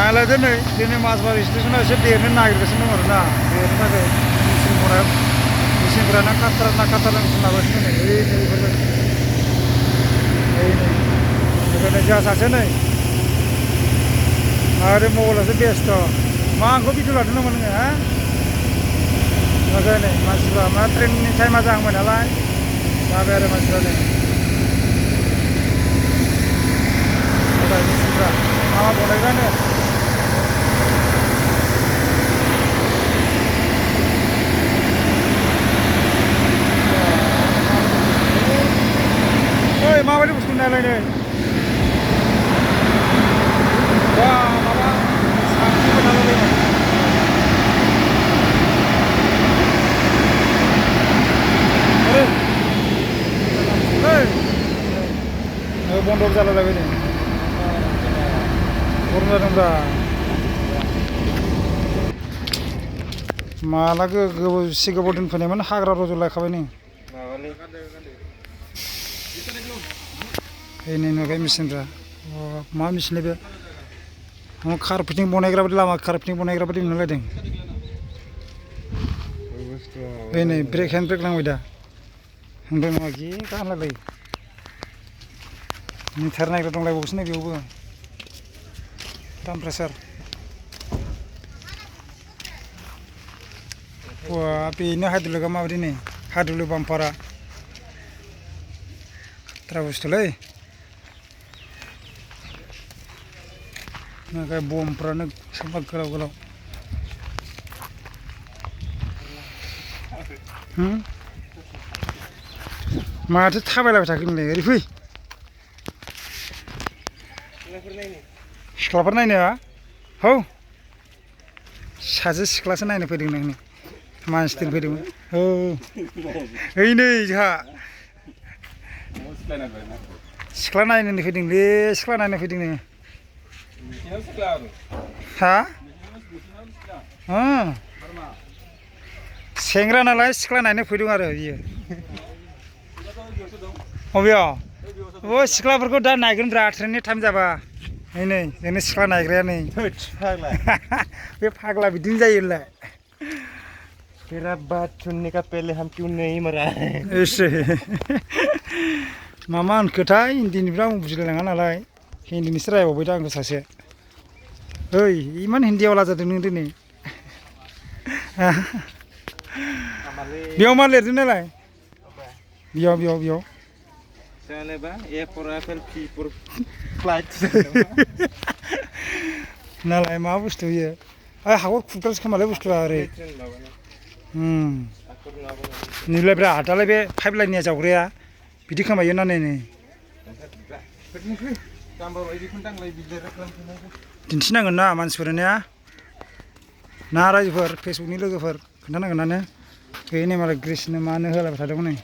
नायलाय दिनै माजबारि स्टेसनाव एसे देरनो नागिरगासिनो दं आरोना देरनो थाखाय मेचिन बनाय मेचिनफोरानो खाथारा सोलाबासिनो नै बेफोरबायदि बेखायनो जासासो नै आरो मबाइलासो बेस्थ' मा आंखौ भिडिअ लादों नामा नोङो हा ओमफ्राय नै मानसिफ्रा मा ट्रेननि टाइमा जाहांबाय नालाय जाबाय आरो मानसिफ्रा नै मेचिनफ्रा मा बनायग्रानो माबायदि बुस्थु नायलाय नै बा माबा सानसेबो नालाय बन्द' जालायलायबाय नै गरम जादोंब्रा माला एसे गोबाव दोनफैनायमोन हाग्रा रज'लायखाबाय नै नै नुबाय मेचिनफ्रा मा मेचिन बे कारपेटिं बनायग्रा बायदि लामा कारपेटिं बनायग्रा बायदि नुलायदों नै ब्रेक हेन्ड ब्रेक नांबाय दा ओमफ्राय मा जि गानलाय मिटार नायग्रा दंलायबावोसो नै बेयावबो टेम्पारेचार बेनो हाइड्रलिकआ माबायदि नै हाइड्रलिक बाम्पारा द्रा बुस्थुलै नाथाय बमफ्रानो साफा गोलाव माथो थाबायलायबाय थाखो नोंलाय ओरै फै सिख्लाफोर नायनो हौ सासे सिख्लासो नायनो फैदों नोंनि मानसि दोनफैदोंमोन ओइ नै जोंहा सिख्ला नायनो फैदोंलै सिख्ला नायनो फैदों नो हा सेंग्रा नालाय सिख्ला नायनो फैदों आरो बियो बबेयाव सिख्लाफोरखौ दा नायगोनब्रा ट्रेननि टाइम जाबा नै जोंनो सिख्ला नायग्राया नै बे फाग्ला बिदिनो जायोलाय तेरा बात सुनने का पहले हम क्यों नहीं मरा ऐसे मा होनखोथाय हिन्दीनिफ्राय आं बुजिलायलाङा नालाय हिन्दीनिसो रायबावबाय दा आंखौ सासे ओइ इमान हिन्दीयाव लाजादों नों दिनै बेयाव मा लिरदों नालाय बेयाव नालाय मा बुस्थु बियो हाखर खुरग्रासो खोमालाय बुस्थुआ ओरै नैलायब्रा दालाय बे पाइप लाइननिया जावग्राया बिदि खोमायो ना नै दिन्थिनांगोन ना मानसिफोरनो ना रायजोफोर फेसबुकनि लोगोफोर खोन्थानांगोनानो बे नै मालाय ग्रिसनो मानो होलायबाय थादोंमोन नै